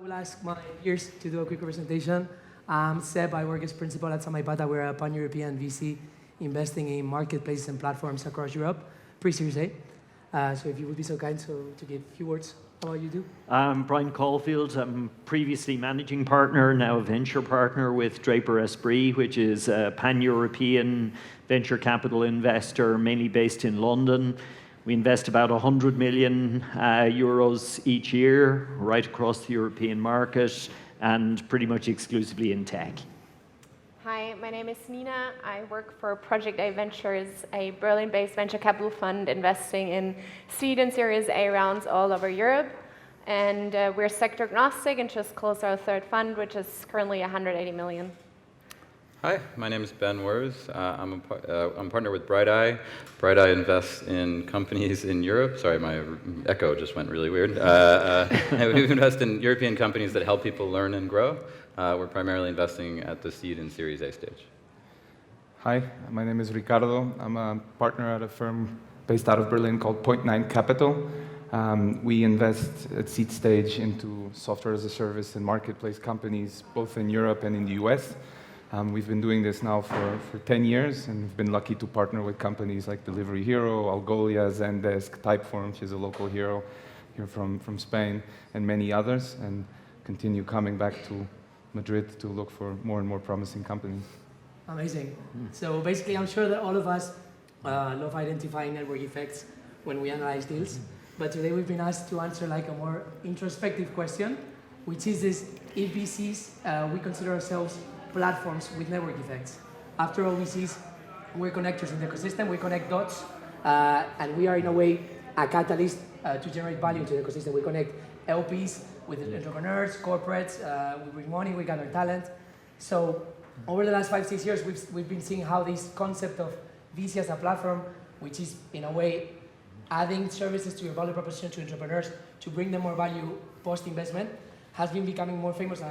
I will ask my peers to do a quick presentation. I'm Seb, I work as principal at Samaipata. We're a pan-European VC investing in marketplaces and platforms across Europe, pre-Series A. So if you would be so kind to give a few words about what you do. I'm Brian Caulfield. I'm previously managing partner, now a venture partner with Draper Esprit, which is a pan-European venture capital investor, mainly based in London. We invest about 100 million euros each year, right across the European market, and pretty much exclusively in tech. Hi, my name is Nina. I work for BrightEye Ventures, a Berlin-based venture capital fund investing in seed and Series A rounds all over Europe. And we're sector agnostic and just closed our third fund, which is currently 180 million. Hi, my name is Wirz. I'm a partner with BrightEye. BrightEye invests in companies in Europe. Sorry, my echo just went really weird. We invest in European companies that help people learn and grow. We're primarily investing at the seed and Series A stage. Hi, my name is Ricardo. I'm a partner at a firm based out of Berlin called Point 9 Capital. We invest at seed stage into software as a service and marketplace companies, both in Europe and in the US. We've been doing this now for 10 years, and we've been lucky to partner with companies like Delivery Hero, Algolia, Zendesk, Typeform, which is a local hero here from Spain, and many others, and continue coming back to Madrid to look for more and more promising companies. Amazing. So basically, I'm sure that all of us love identifying network effects when we analyze deals. But today we've been asked to answer like a more introspective question, which is this: if VCs, we consider ourselves platforms with network effects. After all, VCs, we're connectors in the ecosystem, we connect dots, and we are in a way a catalyst to generate value to the ecosystem. We connect LPs with entrepreneurs, corporates, we bring money, we gather talent. So over the last 5-6 years, we've been seeing how this concept of VC as a platform, which is in a way adding services to your value proposition to entrepreneurs to bring them more value post-investment, has been becoming more famous.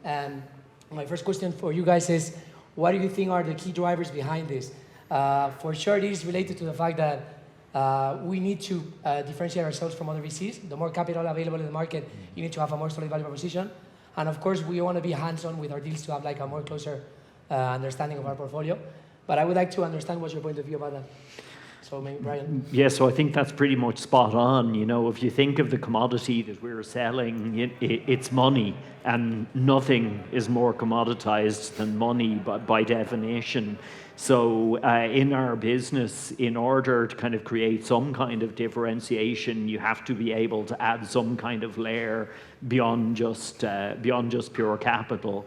And my first question for you guys is, what do you think are the key drivers behind this? For sure, it is related to the fact that we need to differentiate ourselves from other VCs. The more capital available in the market, you need to have a more solid value proposition. And of course, we want to be hands-on with our deals to have like a more closer understanding of our portfolio. But I would like to understand what's your point of view about that. So maybe Brian. Yeah, so I think that's pretty much spot on. You know, if you think of the commodity that we're selling, it's money, and nothing is more commoditized than money by definition. So in our business, in order to kind of create some kind of differentiation, you have to be able to add some kind of layer beyond just pure capital.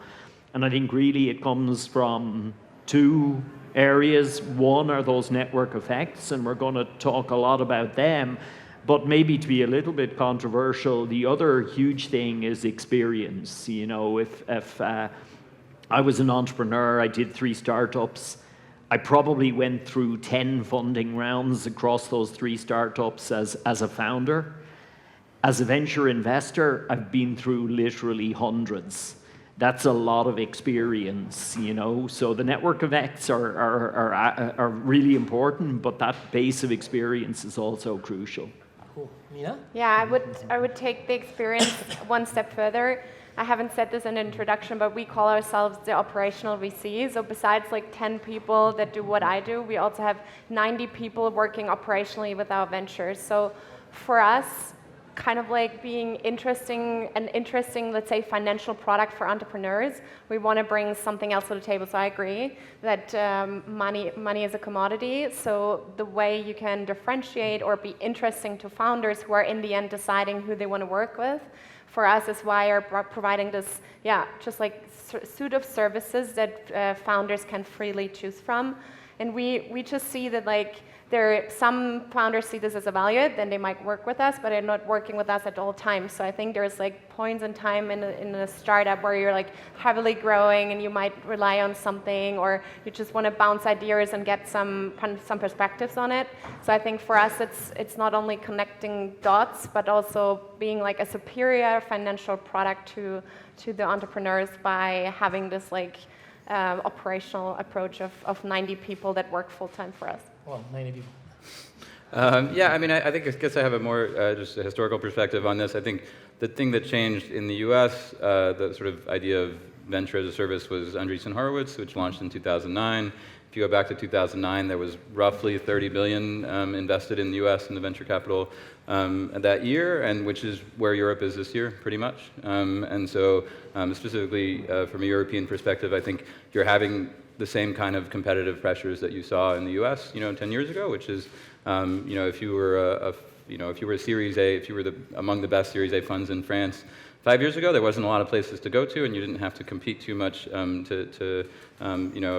And I think really it comes from two areas. One are those network effects, and we're going to talk a lot about them. But maybe to be a little bit controversial, the other huge thing is experience. You know, if I was an entrepreneur, I did 3 startups, I probably went through 10 funding rounds across those 3 startups as a founder. As a venture investor, I've been through literally hundreds. That's a lot of experience, you know. So the network effects are really important, but that base of experience is also crucial. Cool. Nina? Yeah, I would take the experience one step further. I haven't said this in the introduction, but we call ourselves the operational VC. So besides like 10 people that do what I do, we also have 90 people working operationally with our ventures. So for us, kind of like being an interesting, let's say, financial product for entrepreneurs, we want to bring something else to the table. So I agree that money is a commodity. So the way you can differentiate or be interesting to founders who are in the end deciding who they want to work with, for us is why we're providing this, just like suite of services that founders can freely choose from. And we just see that like some founders see this as a value, then they might work with us, but they're not working with us at all times. So I think there's like points in time in a startup where you're like heavily growing and you might rely on something, or you just want to bounce ideas and get some perspectives on it. So I think for us, it's not only connecting dots, but also being like a superior financial product to the entrepreneurs by having this like operational approach of 90 people that work full-time for us. Well, 90 people. Yeah, I mean, I guess I have a more just a historical perspective on this. I think the thing that changed in the US, the sort of idea of venture as a service was Andreessen Horowitz, which launched in 2009. If you go back to 2009, there was roughly 30 billion invested in the US in the venture capital that year, and which is where Europe is this year, pretty much. And so specifically from a European perspective, I think you're having the same kind of competitive pressures that you saw in the US, 10 years ago, which is, if you were if you were a Series A, if you were among the best Series A funds in France 5 years ago, there wasn't a lot of places to go to, and you didn't have to compete too much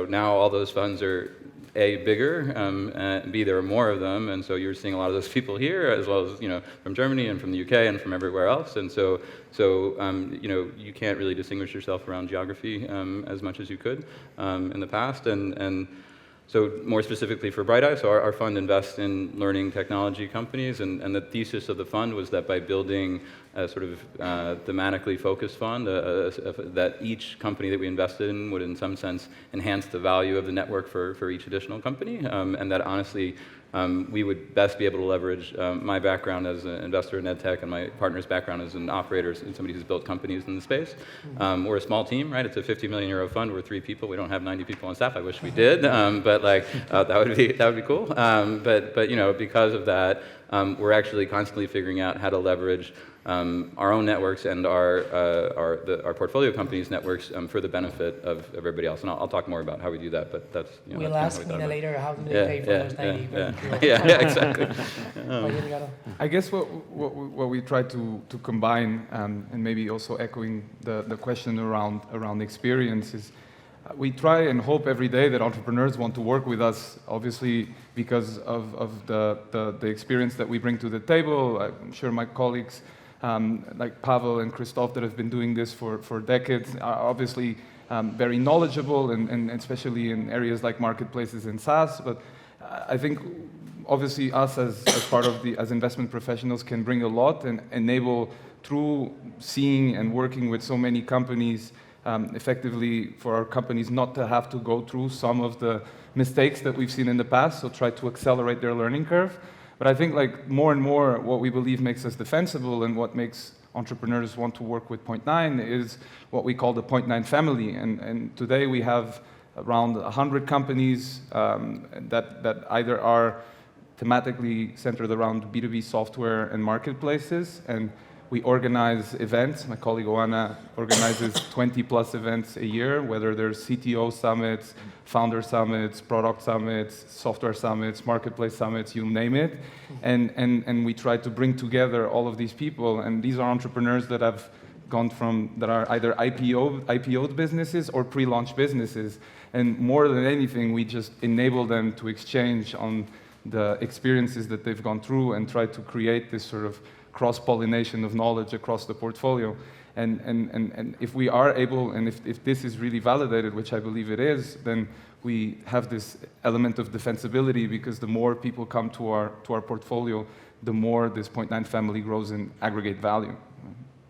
now all those funds are A, bigger, and B, there are more of them, and so you're seeing a lot of those people here, as well as, from Germany and from the UK and from everywhere else, and so you can't really distinguish yourself around geography as much as you could in the past, and so more specifically for BrightEye, so our fund invests in learning technology companies, and the thesis of the fund was that by building a sort of thematically focused fund, that each company that we invested in would in some sense enhance the value of the network for each additional company, and that honestly we would best be able to leverage my background as an investor in EdTech and my partner's background as an operator and somebody who's built companies in the space. We're a small team, right? It's a 50 million euro fund. We're 3 people. We don't have 90 people on staff. I wish we did, but that would be cool. But because of that, we're actually constantly figuring out how to leverage our own networks and our portfolio companies' networks for the benefit of everybody else. And I'll talk more about how we do that, but that's, we'll that's ask Nina later how do they pay for those 90. Yeah, exactly. I guess what we try to combine, and maybe also echoing the question around experience, is we try and hope every day that entrepreneurs want to work with us, obviously because of the experience that we bring to the table. I'm sure my colleagues like Pavel and Christoph that have been doing this for decades are obviously very knowledgeable, and especially in areas like marketplaces and SaaS. But I think obviously us as part of as investment professionals can bring a lot and enable, through seeing and working with so many companies, effectively for our companies not to have to go through some of the mistakes that we've seen in the past, so try to accelerate their learning curve. But I think like more and more what we believe makes us defensible and what makes entrepreneurs want to work with Point9 is what we call the Point9 family. And today we have around 100 companies that either are thematically centered around B2B software and marketplaces, and we organize events. My colleague Oana organizes 20 plus events a year, whether there's CTO summits, founder summits, product summits, software summits, marketplace summits, you name it. And we try to bring together all of these people. And these are entrepreneurs that have gone from, that are either IPO'd businesses or pre-launch businesses. And more than anything, we just enable them to exchange on the experiences that they've gone through and try to create this sort of cross-pollination of knowledge across the portfolio. And if we are able, and if this is really validated, which I believe it is, then we have this element of defensibility, because the more people come to our portfolio, the more this Point9 family grows in aggregate value.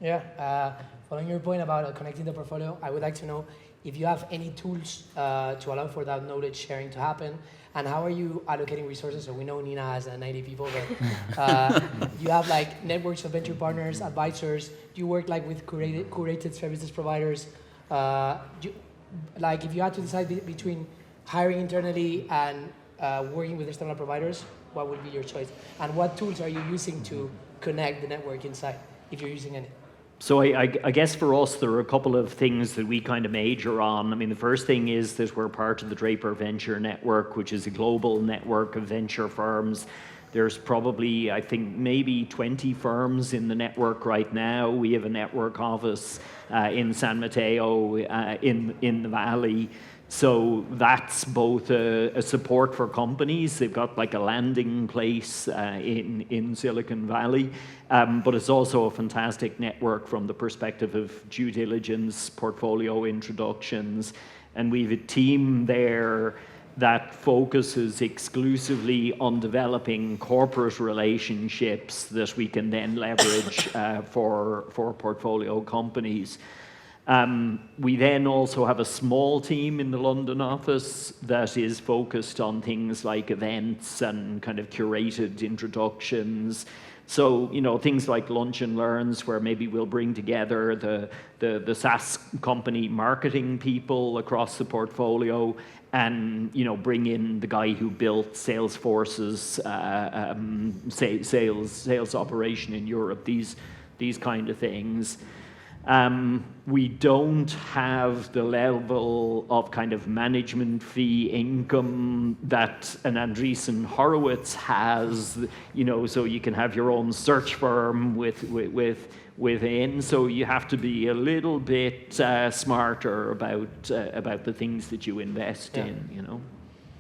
Yeah, following your point about connecting the portfolio, I would like to know if you have any tools to allow for that knowledge sharing to happen, and how are you allocating resources? So we know Nina has 90 people, but you have like networks of venture partners, advisors. Do you work like with curated services providers? Like if you had to decide between hiring internally and working with external providers, what would be your choice? And what tools are you using to connect the network inside, if you're using any? So I guess for us, there are a couple of things that we kind of major on. I mean, the first thing is that we're part of the Draper Venture Network, which is a global network of venture firms. There's probably, I think, maybe 20 firms in the network right now. We have a network office in San Mateo in the Valley. So that's both a support for companies. They've got like a landing place in Silicon Valley, but it's also a fantastic network from the perspective of due diligence, portfolio introductions, and we have a team there that focuses exclusively on developing corporate relationships that we can then leverage for portfolio companies. We then also have a small team in the London office that is focused on things like events and kind of curated introductions. So, things like lunch and learns, where maybe we'll bring together the SaaS company marketing people across the portfolio and, bring in the guy who built Salesforce's sales operation in Europe, these kind of things. We don't have the level of kind of management fee income that an Andreessen Horowitz has, so you can have your own search firm within. So you have to be a little bit smarter about the things that you invest in,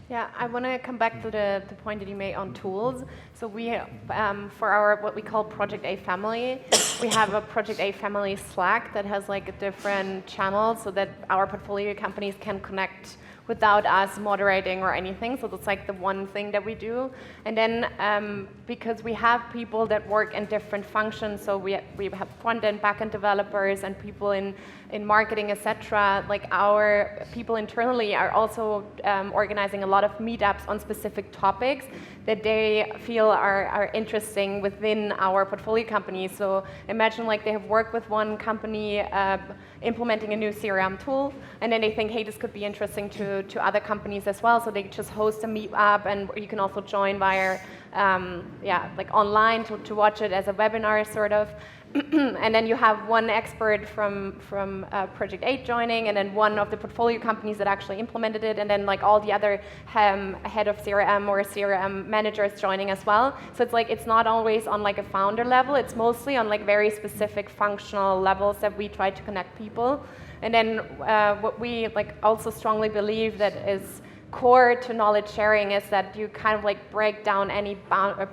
Yeah, I want to come back to the point that you made on tools. So we, for our what we call Project A family, we have a Project A family Slack that has like a different channel so that our portfolio companies can connect without us moderating or anything. So that's like the one thing that we do. And then because we have people that work in different functions, so we have front-end, back-end developers and people in marketing, etc. Like our people internally are also organizing a lot of meetups on specific topics that they feel are interesting within our portfolio companies. So imagine like they have worked with one company implementing a new CRM tool, and then they think, hey, this could be interesting to other companies as well. So they just host a meetup, and you can also join via like online to watch it as a webinar sort of. And then you have one expert from Project 8 joining, and then one of the portfolio companies that actually implemented it, and then like all the other head of CRM or CRM managers joining as well. So it's like it's not always on like a founder level, it's mostly on like very specific functional levels that we try to connect people. And then what we like also strongly believe that is core to knowledge sharing is that you kind of like break down any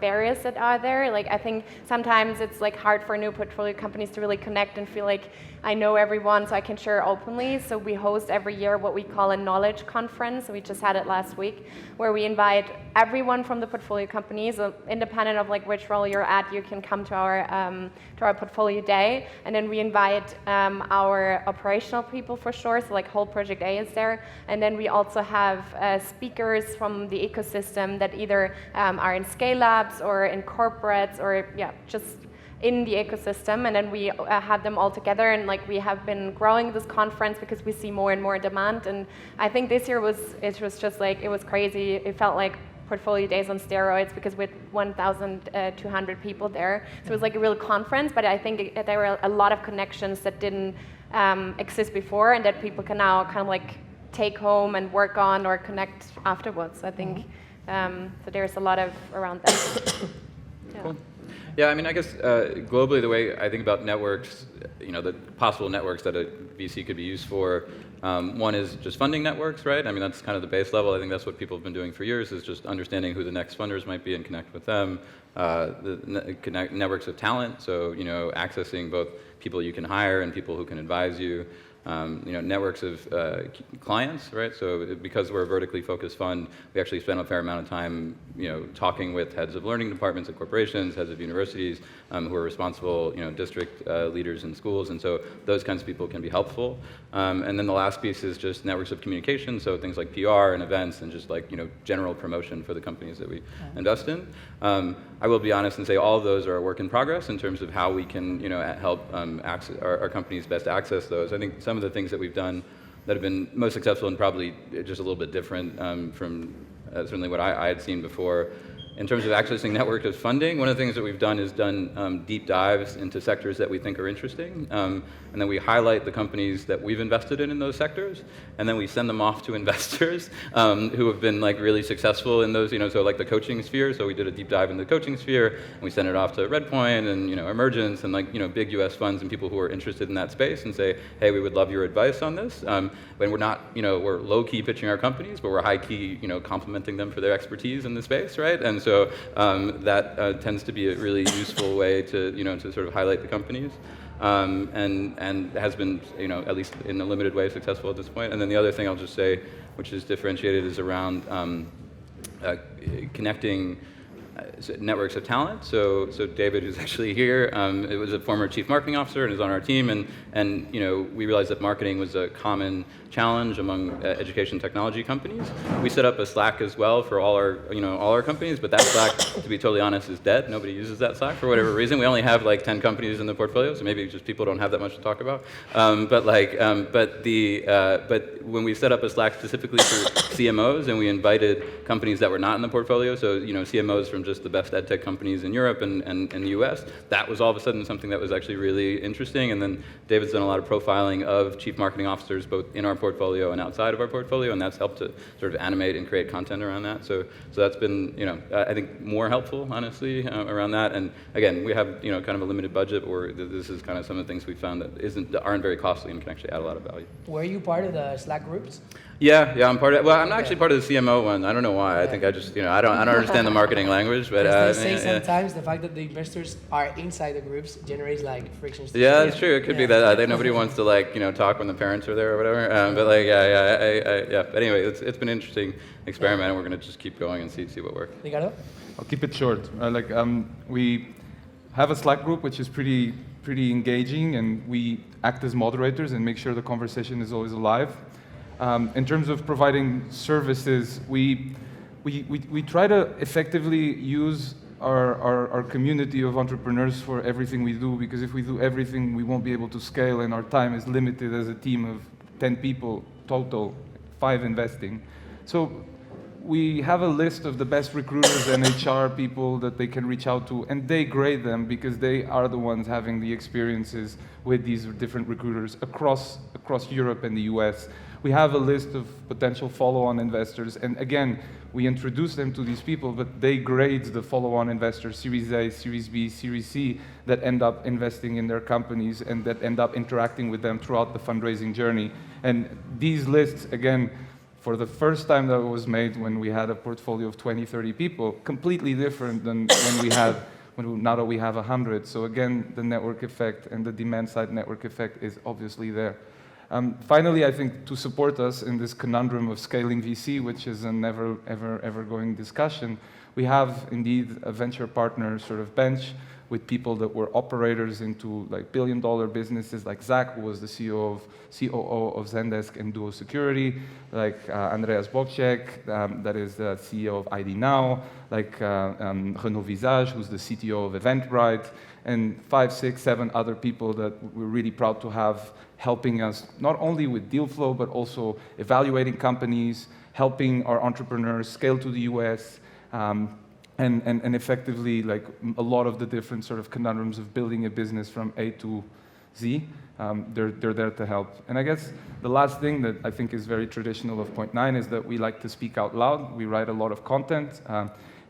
barriers that are there. Like I think sometimes it's like hard for new portfolio companies to really connect and feel like I know everyone so I can share openly. So we host every year what we call a knowledge conference. We just had it last week, where we invite everyone from the portfolio companies, independent of like which role you're at, you can come to our portfolio day. And then we invite our operational people for sure, so like whole Project A is there. And then we also have speakers from the ecosystem that either are in scale-ups or in corporates or just in the ecosystem, and then we have them all together, and like we have been growing this conference because we see more and more demand. And I think this year was just like, it was crazy. It felt like portfolio days on steroids because we had 1,200 people there. So it was like a real conference, but I think there were a lot of connections that didn't exist before and that people can now kind of like take home and work on or connect afterwards. I think so there's a lot of around that. Yeah. Cool. Yeah, I mean, I guess globally the way I think about networks, the possible networks that a VC could be used for, one is just funding networks, right? I mean, that's kind of the base level. I think that's what people have been doing for years, is just understanding who the next funders might be and connect with them. Networks of talent, so accessing both people you can hire and people who can advise you. Networks of clients, right? So because we're a vertically focused fund, we actually spend a fair amount of time, talking with heads of learning departments at corporations, heads of universities, who are responsible, district leaders in schools, and so those kinds of people can be helpful. And then the last piece is just networks of communication, so things like PR and events and just like, general promotion for the companies that we invest in. I will be honest and say all of those are a work in progress in terms of how we can, help our companies best access those. I think some of the things that we've done that have been most successful and probably just a little bit different from certainly what I had seen before. In terms of accessing network of funding, one of the things that we've done is done deep dives into sectors that we think are interesting, and then we highlight the companies that we've invested in those sectors, and then we send them off to investors who have been like really successful in those, so like the coaching sphere. So we did a deep dive in the coaching sphere, and we sent it off to Redpoint and Emergence and like big U.S. funds and people who are interested in that space, and say, hey, we would love your advice on this. When we're not, we're low key pitching our companies, but we're high key, complimenting them for their expertise in the space, right? And so that tends to be a really useful way to, to sort of highlight the companies, and has been, at least in a limited way, successful at this point. And then the other thing I'll just say, which is differentiated, is around connecting networks of talent. So David, who's actually here, it was a former chief marketing officer and is on our team. And we realized that marketing was a common challenge among education technology companies. We set up a Slack as well for all our companies, but that Slack, to be totally honest, is dead. Nobody uses that Slack for whatever reason. We only have like 10 companies in the portfolio, so maybe just people don't have that much to talk about. But when we set up a Slack specifically for CMOs, and we invited companies that were not in the portfolio, so CMOs from just the best edtech companies in Europe and the US, that was all of a sudden something that was actually really interesting. And then David's done a lot of profiling of chief marketing officers, both in our portfolio and outside of our portfolio, and that's helped to sort of animate and create content around that. So that's been, I think more helpful, honestly, around that. And again, we have, kind of a limited budget, or this is kind of some of the things we found that aren't very costly and can actually add a lot of value. Were you part of the Slack groups? Yeah, I'm part of. Well, I'm not actually part of the CMO one. I don't know why. I think I just, I don't understand the marketing language, but they say sometimes the fact that the investors are inside the groups generates like frictions. Yeah, that's true. It could be that I think nobody wants to talk when the parents are there or whatever. But But anyway, it's been an interesting experiment, and we're going to just keep going and see what works. Ricardo? I'll keep it short. We have a Slack group which is pretty engaging, and we act as moderators and make sure the conversation is always alive. In terms of providing services, we try to effectively use our community of entrepreneurs for everything we do, because if we do everything, we won't be able to scale, and our time is limited as a team of 10 people total, 5 investing. So we have a list of the best recruiters and HR people that they can reach out to, and they grade them because they are the ones having the experiences with these different recruiters across Europe and the US. We have a list of potential follow-on investors, and again, we introduce them to these people, but they grade the follow-on investors, Series A, Series B, Series C, that end up investing in their companies and that end up interacting with them throughout the fundraising journey. And these lists, again, for the first time that was made when we had a portfolio of 20, 30 people, completely different than now that we have 100. So again, the network effect and the demand-side network effect is obviously there. Finally, I think to support us in this conundrum of scaling VC, which is a never, ever going discussion, we have indeed a venture partner sort of bench with people that were operators into like billion-dollar businesses, like Zach, who was the COO of Zendesk and Duo Security, like Andreas Bobchek, that is the CEO of ID Now, like Renaud Visage, who's the CTO of Eventbrite, and 5, 6, 7 other people that we're really proud to have helping us not only with deal flow, but also evaluating companies, helping our entrepreneurs scale to the US, and effectively, like a lot of the different sort of conundrums of building a business from A to Z, they're there to help. And I guess the last thing that I think is very traditional of Point 9 is that we like to speak out loud. We write a lot of content,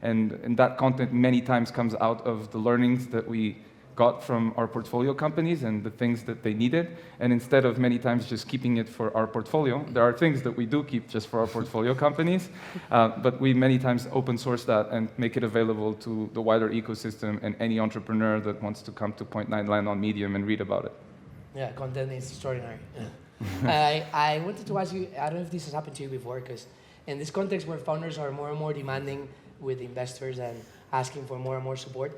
and that content many times comes out of the learnings that we got from our portfolio companies and the things that they needed. And instead of many times just keeping it for our portfolio, there are things that we do keep just for our portfolio companies, but we many times open source that and make it available to the wider ecosystem and any entrepreneur that wants to come to Point 9 land on Medium and read about it. Yeah, content is extraordinary. Yeah. I wanted to ask you, I don't know if this has happened to you before, because in this context where founders are more and more demanding with investors and asking for more and more support,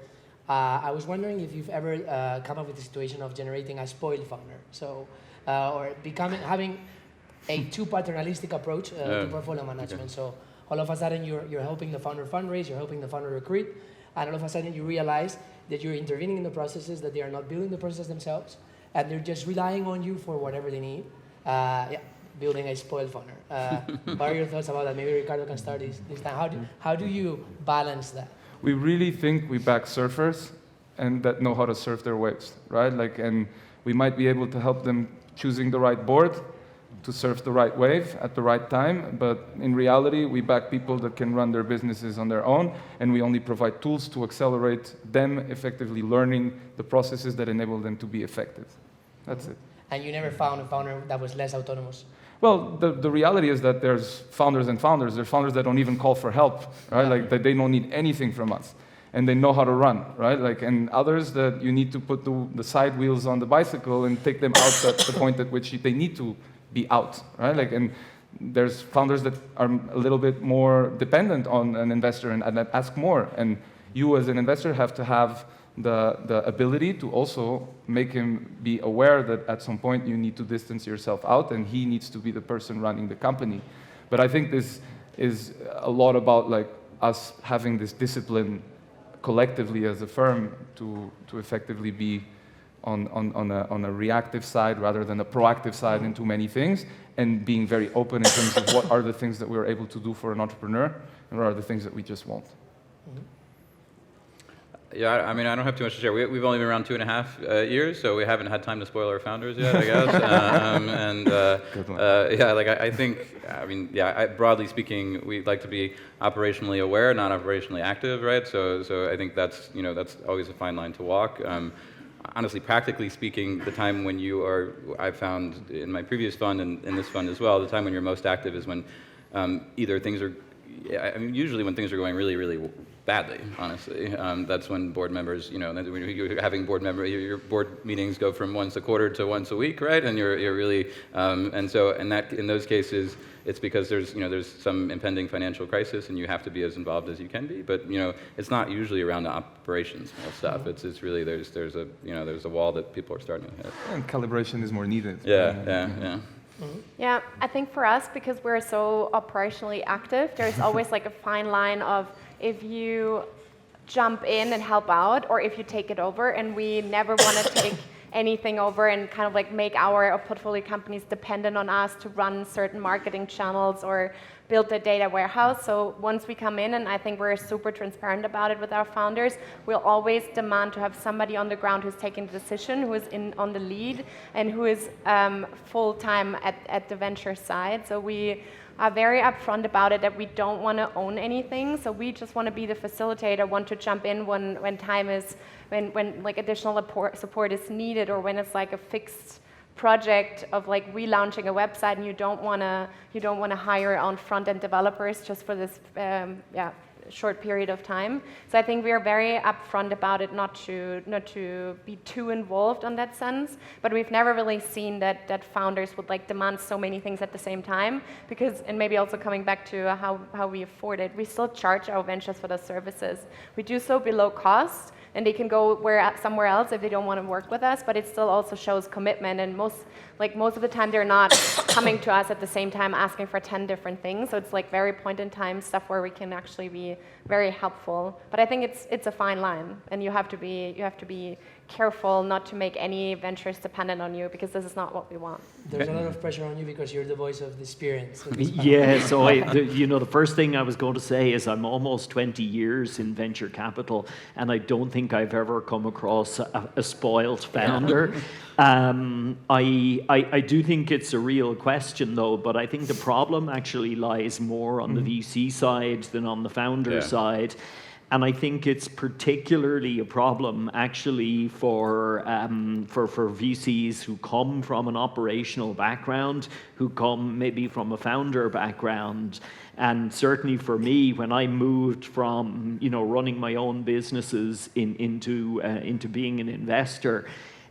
I was wondering if you've ever come up with the situation of generating a spoiled founder, so or having a too paternalistic approach to portfolio management. Okay. So all of a sudden you're helping the founder fundraise, you're helping the founder recruit, and all of a sudden you realize that you're intervening in the processes, that they are not building the process themselves, and they're just relying on you for whatever they need. Building a spoiled founder. What are your thoughts about that? Maybe Ricardo can start this time. How do you balance that? We really think we back surfers and that know how to surf their waves, right? And we might be able to help them choosing the right board to surf the right wave at the right time, but in reality, we back people that can run their businesses on their own, and we only provide tools to accelerate them effectively learning the processes that enable them to be effective. That's it. And you never found a founder that was less autonomous? Well, the reality is that there's founders and founders. There's founders that don't even call for help, right? Like that they don't need anything from us, and they know how to run, right? And others that you need to put the side wheels on the bicycle and take them out at the point at which they need to be out, right? And there's founders that are a little bit more dependent on an investor and ask more. And you as an investor have to have the ability to also make him be aware that at some point you need to distance yourself out and he needs to be the person running the company. But I think this is a lot about like us having this discipline collectively as a firm to effectively be on a reactive side rather than a proactive side into many things, and being very open in terms of what are the things that we're able to do for an entrepreneur and what are the things that we just won't. Yeah, I mean, I don't have too much to share. We've only been around 2.5 years, so we haven't had time to spoil our founders yet, I guess. Yeah, like I think, I mean, yeah, broadly speaking, we like to be operationally aware, not operationally active, right? So I think that's, you know, that's always a fine line to walk. Honestly, practically speaking, the time when you are, I found in my previous fund and in this fund as well, the time when you're most active is when either things are, I mean, usually when things are going really, really badly, honestly. That's when board members, you know, when you're having your board meetings go from once a quarter to once a week, right? And you're really, and so in those cases, it's because there's some impending financial crisis, and you have to be as involved as you can be. But you know, it's not usually around the operations stuff. It's really there's a wall that people are starting to hit. And calibration is more needed. Yeah. Yeah, I think for us, because we're so operationally active, there's always like a fine line of if you jump in and help out or if you take it over, and we never want to take anything over and kind of like make our portfolio companies dependent on us to run certain marketing channels or build a data warehouse. So once we come in, and I think we're super transparent about it with our founders, we'll always demand to have somebody on the ground who's taking the decision, who is on the lead, and who is full-time at the venture side. So we are very upfront about it, that we don't want to own anything. So we just want to be the facilitator, want to jump in when time is, when like additional support is needed, or when it's like a fixed project of like relaunching a website and you don't want to hire your own front-end developers just for this short period of time. So I think we are very upfront about it, not to be too involved on that sense. But we've never really seen that founders would like demand so many things at the same time, because, and maybe also coming back to how we afford it, we still charge our ventures for those services. We do so below cost, and they can go somewhere else if they don't want to work with us, but it still also shows commitment, and most of the time they're not coming to us at the same time asking for 10 different things. So it's like very point in time stuff where we can actually be very helpful. But I think it's a fine line, and you have to be careful not to make any ventures dependent on you, because this is not what we want. There's a lot of pressure on you because you're the voice of the experience. Yeah, so the first thing I was going to say is I'm almost 20 years in venture capital, and I don't think I've ever come across a spoiled founder. I do think it's a real question, though, but I think the problem actually lies more on the VC side than on the founder side. And I think it's particularly a problem actually for VCs who come from an operational background, who come maybe from a founder background. And certainly for me, when I moved from running my own businesses into being an investor,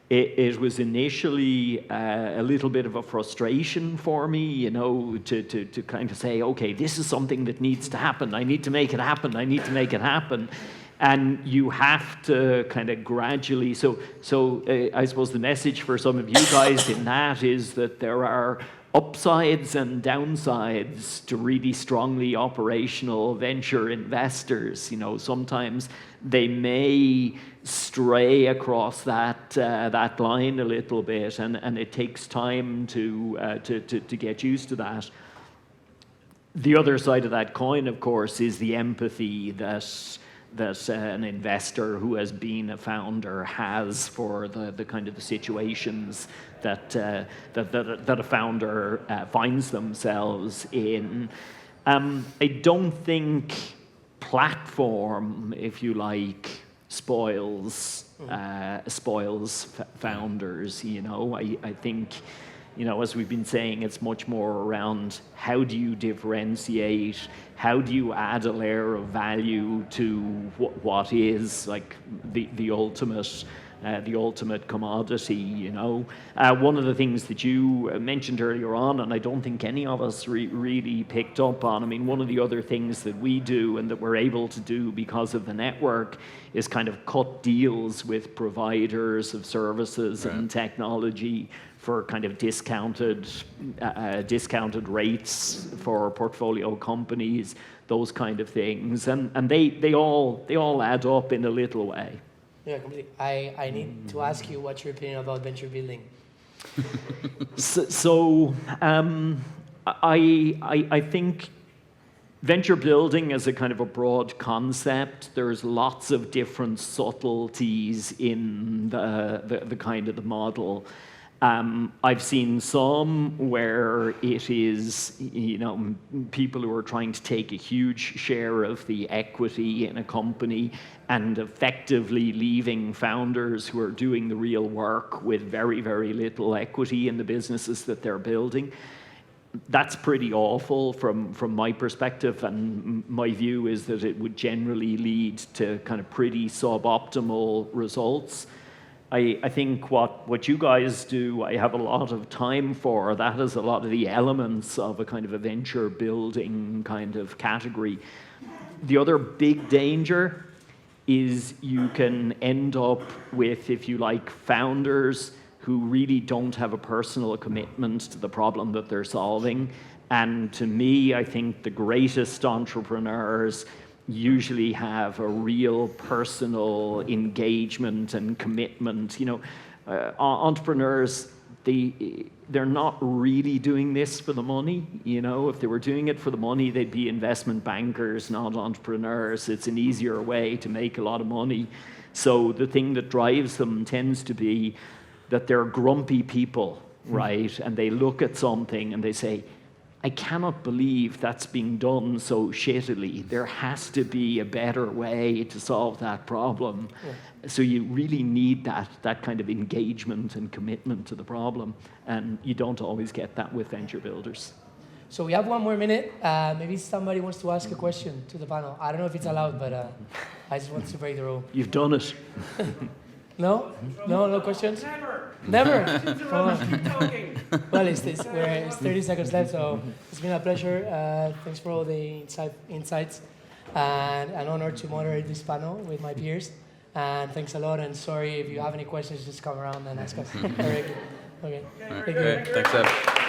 it was initially a little bit of a frustration for me, to kind of say, okay, this is something that needs to happen. I need to make it happen. I need to make it happen. And you have to kind of gradually, so I suppose the message for some of you guys in that is that there are upsides and downsides to really strongly operational venture investors. Sometimes they may stray across that line a little bit, and it takes time to get used to that. The other side of that coin, of course, is the empathy that an investor who has been a founder has for the kind of the situations that a founder finds themselves in. I don't think platform, if you like, spoils founders. I think, as we've been saying, it's much more around how do you differentiate, how do you add a layer of value to what is like the ultimate the ultimate commodity, you know. One of the things that you mentioned earlier on, and I don't think any of us really picked up on, I mean, one of the other things that we do and that we're able to do because of the network is kind of cut deals with providers of services and technology for kind of discounted rates for portfolio companies, those kind of things, and they all add up in a little way. Yeah, completely. I need to ask you what's your opinion about venture building. I think venture building is a kind of a broad concept. There's lots of different subtleties in the kind of the model. I've seen some where it is, you know, people who are trying to take a huge share of the equity in a company and effectively leaving founders who are doing the real work with very, very little equity in the businesses that they're building. That's pretty awful from my perspective, and my view is that it would generally lead to kind of pretty suboptimal results. I think what you guys do, I have a lot of time for. That is a lot of the elements of a kind of a venture building kind of category. The other big danger is you can end up with, if you like, founders who really don't have a personal commitment to the problem that they're solving. And to me, I think the greatest entrepreneurs usually have a real personal engagement and commitment. You know, entrepreneurs, they're not really doing this for the money. You know, if they were doing it for the money, they'd be investment bankers, not entrepreneurs. It's an easier way to make a lot of money. So the thing that drives them tends to be that they're grumpy people, right? And they look at something and they say, I cannot believe that's being done so shittily. There has to be a better way to solve that problem. Yeah. So you really need that kind of engagement and commitment to the problem. And you don't always get that with venture builders. So we have one more minute. Maybe somebody wants to ask a question to the panel. I don't know if it's allowed, but I just want to break the rule. You've done it. No? No questions? Never? Keep talking. Well, it's 30 seconds left, so it's been a pleasure. Thanks for all the insights, and an honor to moderate this panel with my peers. And thanks a lot, and sorry if you have any questions, just come around and ask us directly. Okay. Great. Thanks, Ed.